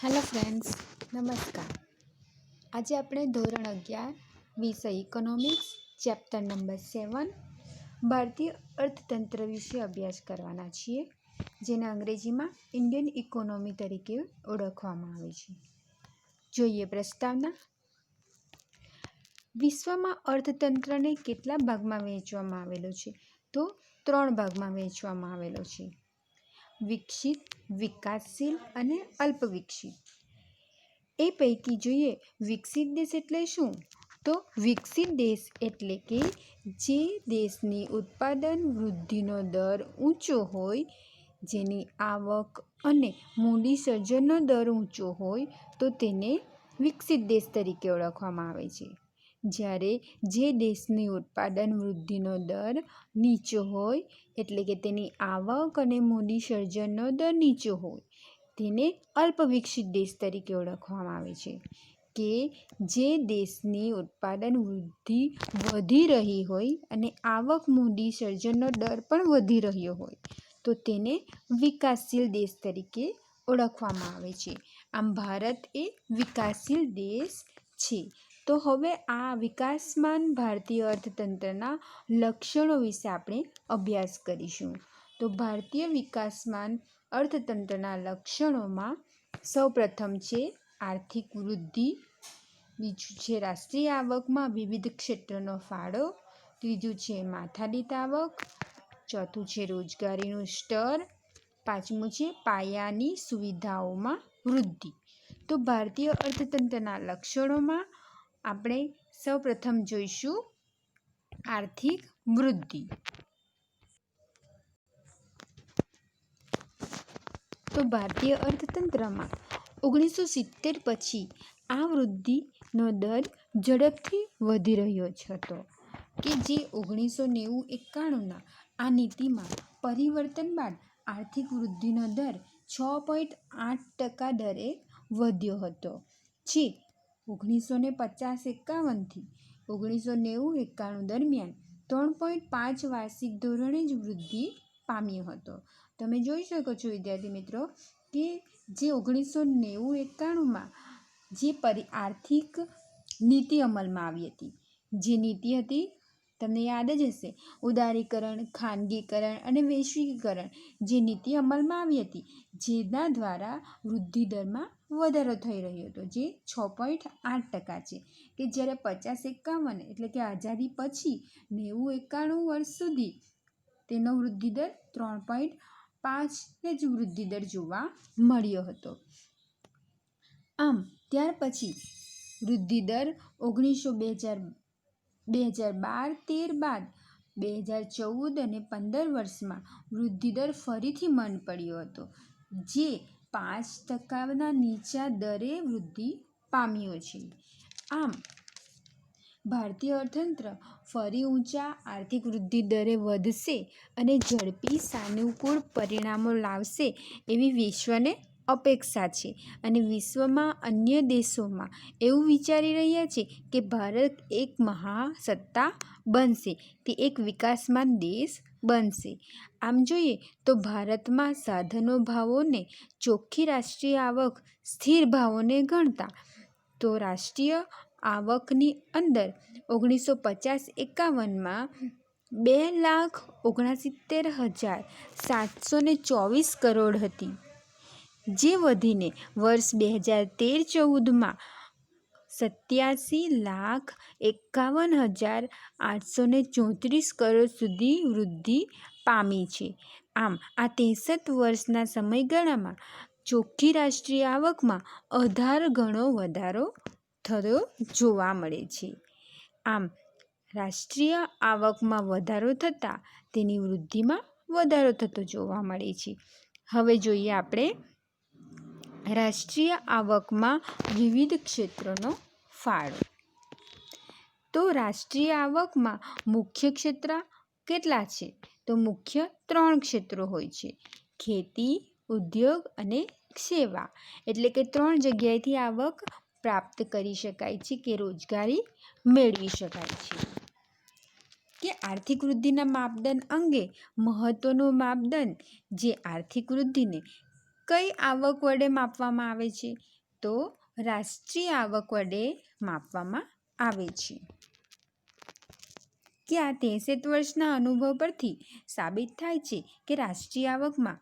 Hello friends, નમસ્કાર. આજે આપણે ધોરણ 11 વિષય ઇકોનોમિક્સ ચેપ્ટર નંબર 7 ભારતીય અર્થતંત્ર વિશે અભ્યાસ કરવાના છીએ, જેને અંગ્રેજીમાં ઇન્ડિયન ઇકોનોમી તરીકે ઓળખવામાં આવે છે. જોઈએ પ્રસ્તાવના. વિશ્વમાં અર્થતંત્રને કેટલા ભાગમાં વહેંચવામાં આવેલો છે? તો 3 ભાગમાં વહેંચવામાં આવેલો છે: વિકસિત, વિકાસશીલ અને અલ્પવિકસિત. એ પૈકી જોઈએ વિકસિત દેશ એટલે શું? તો વિકસિત દેશ એટલે કે જે દેશની ઉત્પાદન વૃદ્ધિનો દર ઊંચો હોય, જેની આવક અને મૂડી સર્જનનો દર ઊંચો હોય, તો તેને વિકસિત દેશ તરીકે ઓળખવામાં આવે છે. જ્યારે જે દેશની ઉત્પાદન વૃદ્ધિનો દર નીચો હોય, એટલે કે તેની આવક અને મૂડી સર્જનનો દર નીચો હોય, તેને અલ્પવિકસિત દેશ તરીકે ઓળખવામાં આવે છે. કે જે દેશની ઉત્પાદન વૃદ્ધિ વધી રહી હોય અને આવક મૂડી સર્જનનો દર પણ વધી રહ્યો હોય, તો તેને વિકાસશીલ દેશ તરીકે ઓળખવામાં આવે છે. આમ ભારત એ વિકાસશીલ દેશ છે. તો હવે આ વિકાસમાન ભારતીય અર્થતંત્રના લક્ષણો વિશે આપણે અભ્યાસ કરીશું. તો ભારતીય વિકાસમાન અર્થતંત્રના લક્ષણોમાં સૌપ્રથમ છે આર્થિક વૃદ્ધિ, બીજું છે રાષ્ટ્રીય આવકમાં વિવિધ ક્ષેત્રનો ફાળો, ત્રીજું છે માથાદીઠ આવક, ચોથું છે રોજગારીનું સ્તર, પાંચમું છે પાયાની સુવિધાઓમાં વૃદ્ધિ. તો ભારતીય અર્થતંત્રના લક્ષણોમાં આપણે સૌપ્રથમ જોઈશું આર્થિક વૃદ્ધિ. તો ભારતીય અર્થતંત્રમાં 1970 પછી આ વૃદ્ધિનો દર ઝડપથી વધી રહ્યો હતો, કે જે 1990-91ના આ નીતિમાં પરિવર્તન બાદ આર્થિક વૃદ્ધિનો દર 6.8% દરે વધ્યો હતો, જે 1950-51થી 1990-91 દરમિયાન 3.5 વાર્ષિક ધોરણે જ વૃદ્ધિ પામ્યો હતો. તમે જોઈ શકો છો વિદ્યાર્થી મિત્રો કે જે 1990-91માં જે આર્થિક નીતિ અમલમાં આવી હતી, જે નીતિ હતી તમને યાદ જ હશે, ઉદારીકરણ, ખાનગીકરણ અને વૈશ્વિકીકરણ, જે નીતિ અમલમાં આવી હતી, જેના દ્વારા વૃદ્ધિ દરમાં વધારો થઈ રહ્યો હતો, જે 6.8% છે. કે જ્યારે 50-51 એટલે કે આઝાદી પછી 90-91 વર્ષ સુધી તેનો વૃદ્ધિદર 3.5 જ વૃદ્ધિદર જોવા મળ્યો હતો. આમ ત્યાર પછી વૃદ્ધિદર 2012-13 બાદ 2014 અને 15 વર્ષમાં વૃદ્ધિદર ફરીથી મંદ પડ્યો હતો, જે 5%ના નીચા દરે વૃદ્ધિ પામ્યો છે. આમ ભારતીય અર્થતંત્ર ફરી ઊંચા આર્થિક વૃદ્ધિ દરે વધશે અને ઝડપી સાનુકૂળ પરિણામો લાવશે એવી વિશ્વને અપેક્ષા છે. અને વિશ્વમાં અન્ય દેશોમાં એવું વિચારી રહ્યા છે કે ભારત એક મહાસત્તા બનશે, તે એક વિકાસમાન દેશ બનશે. આમ જોઈએ તો ભારતમાં સાધનો ભાવોને ચોખ્ખી રાષ્ટ્રીય આવક સ્થિર ભાવોને ગણતા તો રાષ્ટ્રીય આવકની અંદર 1950-51માં 2,69,724 કરોડ હતી, જે વધીને વર્ષ 2013-14માં 87,51,834 કરોડ સુધી વૃદ્ધિ પામી છે. આમ આ 63 વર્ષના સમયગાળામાં ચોખ્ખી રાષ્ટ્રીય આવકમાં 18 ગણો વધારો થતો જોવા મળે છે. આમ રાષ્ટ્રીય આવકમાં વધારો થતાં તેની વૃદ્ધિમાં વધારો થતો જોવા મળે છે. હવે જોઈએ આપણે રાષ્ટ્રીય આવકમાં વિવિધ ક્ષેત્રોનો ફાળો. તો રાષ્ટ્રીય આવકમાં મુખ્ય ક્ષેત્ર કેટલા છે? તો મુખ્ય 3 ક્ષેત્રો હોય છે: ખેતી, ઉદ્યોગ અને સેવા. એટલે કે 3 જગ્યાએથી આવક પ્રાપ્ત કરી શકાય છે, કે રોજગારી મેળવી શકાય છે. કે આર્થિક વૃદ્ધિના માપદંડ અંગે મહત્વનો માપદંડ જે આર્થિક વૃદ્ધિને કઈ આવક વડે માપવામાં આવે છે? તો રાષ્ટ્રીય આવક વડે માપવામાં આવે છે. કે આ 63 વર્ષના અનુભવ પરથી સાબિત થાય છે કે રાષ્ટ્રીય આવકમાં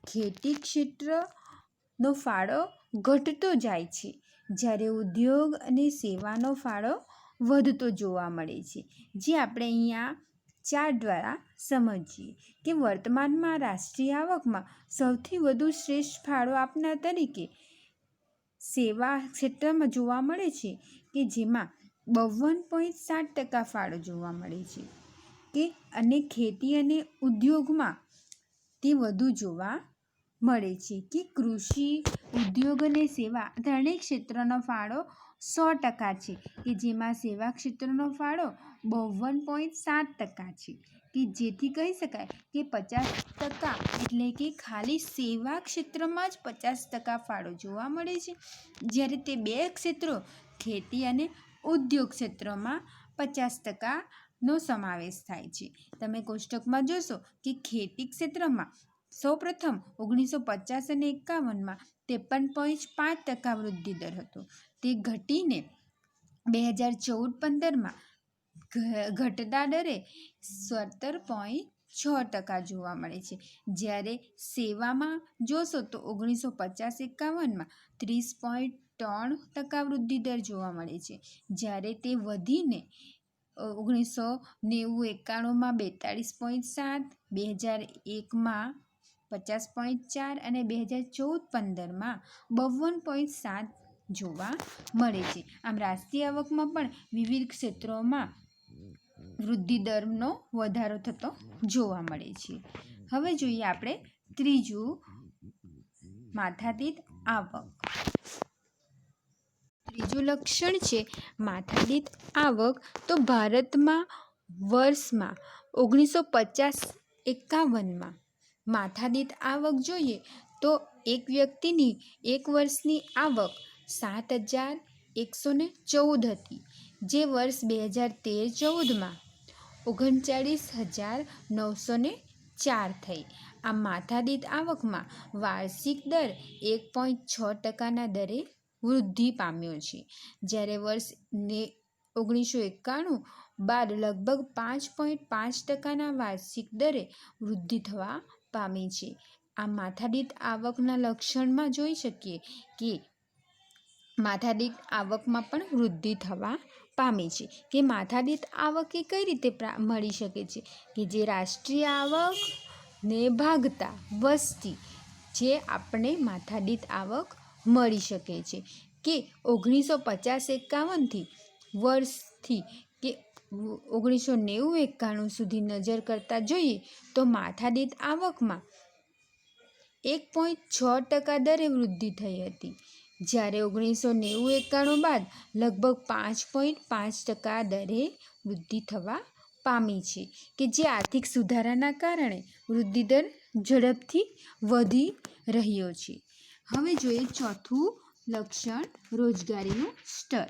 ખેતી ક્ષેત્રનો ફાળો ઘટતો જાય છે, જ્યારે ઉદ્યોગ અને સેવાનો ફાળો વધતો જોવા મળે છે. જે આપણે અહીંયા ચાર્ટ દ્વારા સમજીએ કે વર્તમાનમાં રાષ્ટ્રીય આવકમાં સૌથી વધુ શ્રેષ્ઠ ફાળો આપનાર તરીકે સેવા ક્ષેત્રમાં જોવા મળે છે, કે જેમાં 52.7% ફાળો જોવા મળે છે, કે અને ખેતી અને ઉદ્યોગમાં તે વધુ જોવા મળે છે. કે કૃષિ, ઉદ્યોગ અને સેવા ત્રણેય ક્ષેત્રનો ફાળો 100% છે, કે જેમાં સેવા ક્ષેત્રનો ફાળો 52.7% છે, કે જેથી કહી શકાય કે 50% એટલે કે ખાલી સેવા ક્ષેત્રમાં જ 50% ફાળો જોવા મળે છે, જ્યારે તે બે ક્ષેત્રો ખેતી અને ઉદ્યોગ ક્ષેત્રોમાં 50%નો સમાવેશ થાય છે. તમે કોષ્ટકમાં જોશો કે ખેતી ક્ષેત્રમાં સૌપ્રથમ 1950 અને 51માં 53.5% વૃદ્ધિ દર હતો. તે ઘટીને 2014-15માં ઘટતા દરે 17.6% જોવા મળે છે. જ્યારે સેવામાં જોશો તો 1950-51માં 30.3% વૃદ્ધિ દર જોવા મળે છે, જ્યારે તે વધીને 1990-91માં 42.7%, 2001માં 50.4% અને 2014-15માં 52.7% જોવા મળે છે. આમ રાષ્ટ્રીય આવકમાં પણ વિવિધ ક્ષેત્રોમાં વૃદ્ધિ દરનો વધારો થતો જોવા મળે છે. હવે જોઈએ આપણે ત્રીજું, માથાદીઠ આવક. ત્રીજું લક્ષણ છે માથાદીઠ આવક. તો ભારતમાં વર્ષમાં 1950-51માં માથાદીઠ આવક જોઈએ તો એક વ્યક્તિની એક વર્ષની આવક 7,114 હતી, જે વર્ષ 2013-14માં 39,904 થઈ. આ માથાદીઠ આવકમાં વાર્ષિક દર 1.6%ના દરે વૃદ્ધિ પામ્યો છે, જ્યારે વર્ષ 1991 બાદ લગભગ 5.5%ના વાર્ષિક દરે વૃદ્ધિ થવા પામી છે. આ માથાદીઠ આવકના લક્ષણમાં જોઈ શકીએ કે માથાદીઠ આવકમાં પણ વૃદ્ધિ થવા પામી છે. કે માથાદીઠ આવક એ કઈ રીતે મળી શકે છે? કે જે રાષ્ટ્રીય આવકને ભાગતા વસ્તી જે આપણે માથાદીઠ આવક મળી શકે છે. કે 1950-51થી વર્ષથી કે 1990-91 સુધી નજર કરતાં જોઈએ તો માથાદીઠ આવકમાં 1.6% દરે વૃદ્ધિ થઈ હતી, જ્યારે 1990-91 બાદ લગભગ 5.5% દરે વૃદ્ધિ થવા પામી છે. કે જે આર્થિક સુધારાના કારણે વૃદ્ધિ દર ઝડપથી વધી રહ્યો છે. હવે જોઈએ ચોથું લક્ષણ, રોજગારીનું સ્તર.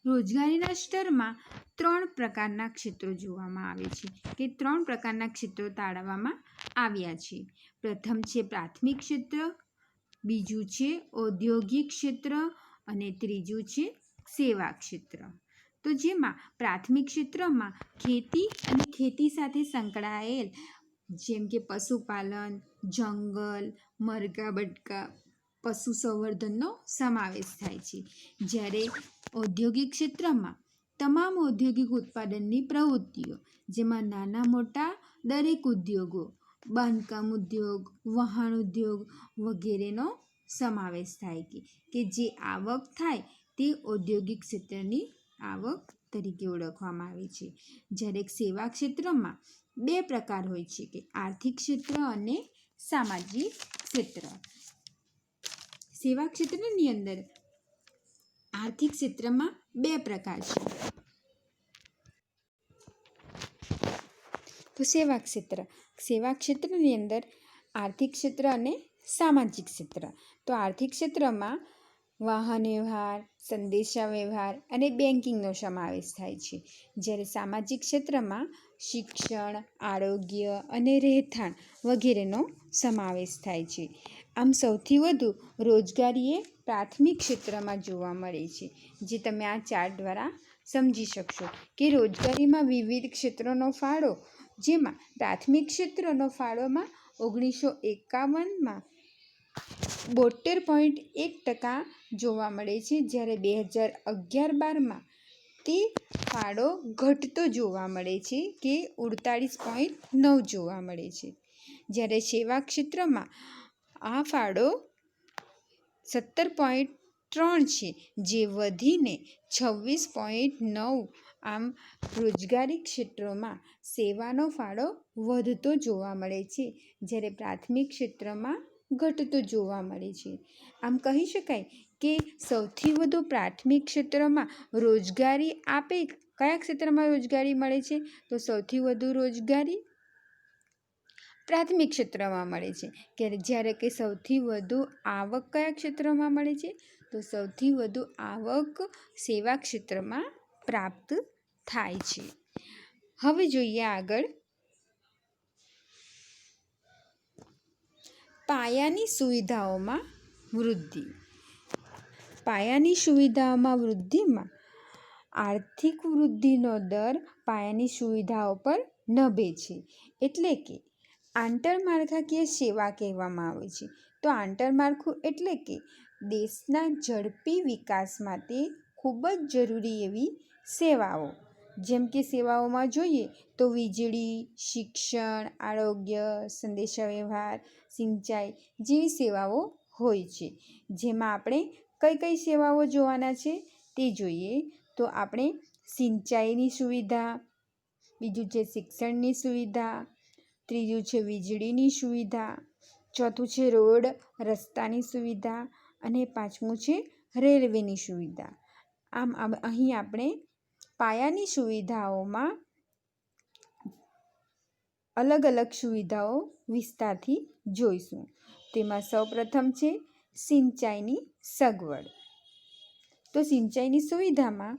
રોજગારીના સ્તરમાં 3 પ્રકારના ક્ષેત્રો જોવામાં આવે છે, કે 3 પ્રકારના ક્ષેત્રો તારવવામાં આવ્યા છે. પ્રથમ છે પ્રાથમિક ક્ષેત્ર, બીજું છે ઔદ્યોગિક ક્ષેત્ર અને ત્રીજું છે સેવા ક્ષેત્ર. તો જેમાં પ્રાથમિક ક્ષેત્રમાં ખેતી અને ખેતી સાથે સંકળાયેલ જેમ કે પશુપાલન, જંગલ, મરઘા બટકા, પશુ સંવર્ધનનો સમાવેશ થાય છે. જ્યારે ઔદ્યોગિક ક્ષેત્રમાં તમામ ઔદ્યોગિક ઉત્પાદનની પ્રવૃત્તિઓ, જેમાં નાના મોટા દરેક ઉદ્યોગો, બાંધકામ ઉદ્યોગ, વાહન ઉદ્યોગ વગેરેનો સમાવેશ થાય કે જે આવક થાય તે ઔદ્યોગિક ક્ષેત્રની આવક તરીકે ઓળખવામાં આવે છે. જ્યારે સેવા ક્ષેત્રમાં 2 પ્રકાર હોય છે, કે આર્થિક ક્ષેત્ર અને સામાજિક ક્ષેત્ર. સેવા ક્ષેત્રની અંદર આર્થિક ક્ષેત્રમાં 2 પ્રકાર છે. તો સેવા ક્ષેત્રની અંદર આર્થિક ક્ષેત્ર અને સામાજિક ક્ષેત્ર. તો આર્થિક ક્ષેત્રમાં વાહન વ્યવહાર, સંદેશા વ્યવહાર અને બેન્કિંગનો સમાવેશ થાય છે. જ્યારે સામાજિક ક્ષેત્રમાં શિક્ષણ, આરોગ્ય અને રહેઠાણ વગેરેનો સમાવેશ થાય છે. આમ સૌથી વધુ રોજગારી એ પ્રાથમિક ક્ષેત્રમાં જોવા મળે છે, જે તમે આ ચાર્ટ દ્વારા સમજી શકશો કે રોજગારીમાં વિવિધ ક્ષેત્રોનો ફાળો, જેમાં પ્રાથમિક ક્ષેત્રનો ફાળોમાં 1951માં 72.1% જોવા મળે છે, જ્યારે 2011-12માં તે ફાળો ઘટતો જોવા મળે છે કે 48.9 જોવા મળે છે. જ્યારે સેવા ક્ષેત્રમાં આ ફાળો 17.3 છે, જે વધીને 26.9. આમ રોજગારી ક્ષેત્રોમાં સેવાનો ફાળો વધતો જોવા મળે છે, જ્યારે પ્રાથમિક ક્ષેત્રમાં ઘટતો જોવા મળે છે. આમ કહી શકાય કે સૌથી વધુ પ્રાથમિક ક્ષેત્રમાં રોજગારી આપે કયા ક્ષેત્રમાં રોજગારી મળે છે? તો સૌથી વધુ રોજગારી પ્રાથમિક ક્ષેત્રમાં મળે છે, જ્યારે કે સૌથી વધુ આવક કયા ક્ષેત્રમાં મળે છે? તો સૌથી વધુ આવક સેવા ક્ષેત્રમાં પ્રાપ્ત થાય છે. હવે જોઈએ આગળ પાયાની સુવિધાઓમાં વૃદ્ધિ. પાયાની સુવિધાઓમાં વૃદ્ધિમાં આર્થિક વૃદ્ધિનો દર પાયાની સુવિધાઓ પર નભે છે, એટલે કે આંતરમાળખાકીય સેવા કહેવામાં આવે છે. તો આંતરમાળખું એટલે કે દેશના ઝડપી વિકાસ માટે ખૂબ જ જરૂરી એવી સેવાઓ. જેમ કે સેવાઓમાં જોઈએ તો વીજળી, શિક્ષણ, આરોગ્ય, સંદેશાવ્યવહાર, સિંચાઈ જેવી સેવાઓ હોય છે. જેમાં આપણે કઈ કઈ સેવાઓ જોવાના છે તે જોઈએ તો આપણે સિંચાઈની સુવિધા, બીજું છે શિક્ષણની સુવિધા, ત્રીજું છે વીજળીની સુવિધા, ચોથું છે રોડ રસ્તાની સુવિધા અને પાંચમું છે રેલવેની સુવિધા. આમ અહીં આપણે પાયાની સુવિધાઓમાં અલગ અલગ સુવિધાઓ વિસ્તારથી જોઈશું. તેમાં સૌપ્રથમ છે સિંચાઈની સગવડ. તો સિંચાઈની સુવિધામાં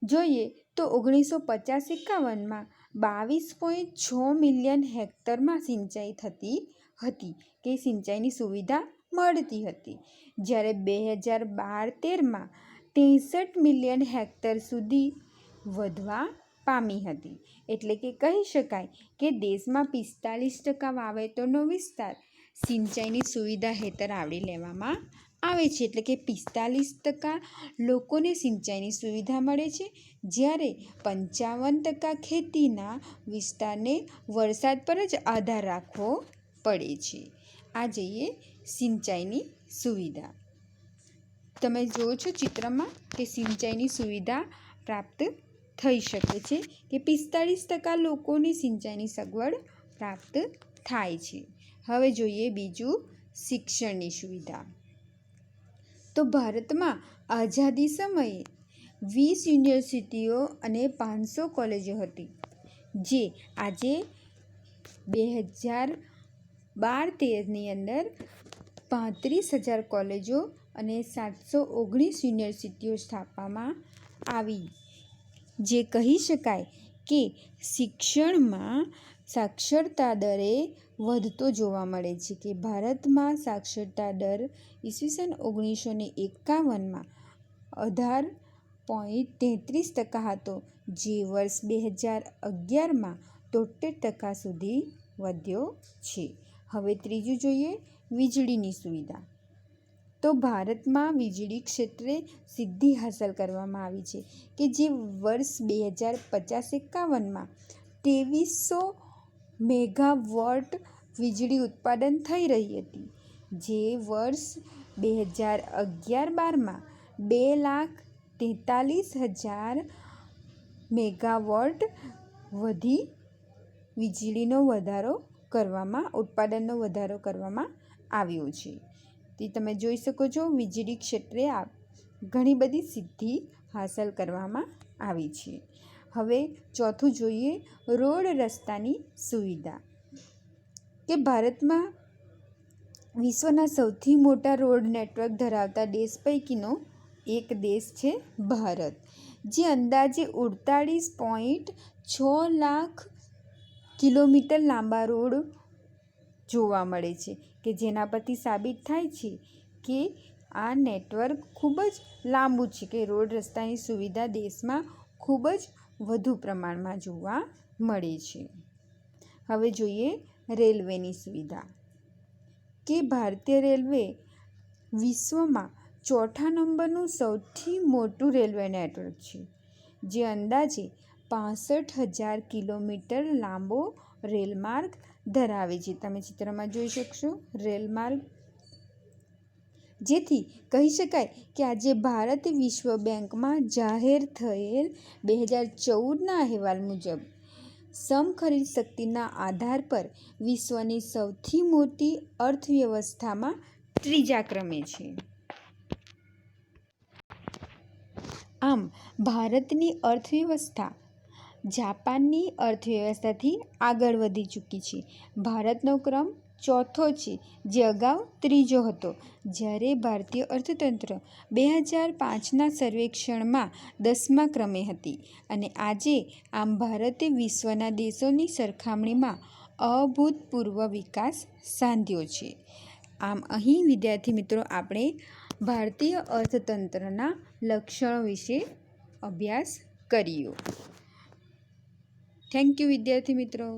જોઈએ તો 1950-51માં 22.6 મિલિયન હેક્ટરમાં સિંચાઈ થતી હતી કે સિંચાઈની સુવિધા મળતી હતી, જ્યારે 2012-13માં 63 મિલિયન હેક્ટર સુધી વધવા પામી હતી. એટલે કે કહી શકાય કે દેશમાં 45% વાવેતરનો વિસ્તાર સિંચાઈની સુવિધા હેઠળ આવરી લેવામાં આવે છે. એટલે કે 45% લોકોને સિંચાઈની સુવિધા મળે છે, જ્યારે 55% ખેતીના વિસ્તારને વરસાદ પર જ આધાર રાખવો પડે છે. આ જઈએ સિંચાઈની સુવિધા. તમે જુઓ છો ચિત્રમાં કે સિંચાઈની સુવિધા પ્રાપ્ત થઈ શકે છે કે 45% લોકોને સિંચાઈની સગવડ પ્રાપ્ત થાય છે. હવે જોઈએ બીજું શિક્ષણની સુવિધા. તો ભારતમાં આઝાદી સમયે 20 યુનિવર્સિટીઓ અને 500 કોલેજો હતી, જે આજે 2012-13ની અંદર 35,000 કોલેજો અને 719 યુનિવર્સિટીઓ સ્થાપવામાં આવી, જે કહી શકાય કે શિક્ષણમાં સાક્ષરતા દરે વધતો જોવા મળે છે. કે ભારતમાં સાક્ષરતા દર ઈસવીસન 1951માં 18.33% હતો, જે વર્ષ 2011માં 73% સુધી વધ્યો છે. હવે ત્રીજું જોઈએ વીજળીની સુવિધા. તો ભારતમાં વીજળી ક્ષેત્રે સિદ્ધિ હાંસલ કરવામાં આવી છે કે જે વર્ષ 2050-51માં 2300 મેગાવોટ વીજળી ઉત્પાદન થઈ રહી હતી, જે વર્ષ 2011-12માં 2,43,000 મેગાવોટ વધી વીજળીનો ઉત્પાદનનો વધારો કરવામાં આવ્યો છે. તે તમે જોઈ શકો છો વીજળી ક્ષેત્રે ઘણી બધી સિદ્ધિ હાંસલ કરવામાં આવી છે. હવે ચોથું જોઈએ રોડ રસ્તાની સુવિધા. કે ભારતમાં વિશ્વના સૌથી મોટા રોડ નેટવર્ક ધરાવતા દેશ પૈકીનો એક દેશ છે ભારત, જે અંદાજે 48.6 લાખ કિલોમીટર લાંબા રોડ જોવા મળે છે, કે જેના પરથી સાબિત થાય છે કે આ નેટવર્ક ખૂબ જ લાંબુ છે, કે રોડ રસ્તાની સુવિધા દેશમાં ખૂબ જ વધુ પ્રમાણમાં જોવા મળે છે. હવે જોઈએ રેલવેની સુવિધા, કે ભારતીય રેલવે વિશ્વમાં 4થા નંબરનું સૌથી મોટું રેલવે નેટવર્ક છે, જે અંદાજે 65,000 કિલોમીટર લાંબો રેલમાર્ગ ધરાવે છે. તમે ચિત્રમાં જોઈ શકશો રેલમાર્ગ, જેથી કહી શકાય કે આજે ભારત વિશ્વ બેંકમાં જાહેર થયેલ 2014ના અહેવાલ મુજબ સમખરીદ શક્તિના આધાર પર વિશ્વની સૌથી મોટી અર્થવ્યવસ્થામાં 3જા ક્રમે છે. આમ ભારતની અર્થવ્યવસ્થા જાપાનની અર્થવ્યવસ્થાથી આગળ વધી ચૂકી છે. ભારતનો ક્રમ 4થો છે, જે અગાઉ 3જો હતો, જ્યારે ભારતીય અર્થતંત્ર 2005ના સર્વેક્ષણમાં 10મા ક્રમે હતી. અને આજે આમ ભારતે વિશ્વના દેશોની સરખામણીમાં અભૂતપૂર્વ વિકાસ સાધ્યો છે. આમ અહીં વિદ્યાર્થી મિત્રો આપણે ભારતીય અર્થતંત્રના લક્ષણો વિશે અભ્યાસ કર્યો. થેન્ક યુ વિદ્યાર્થી મિત્રો.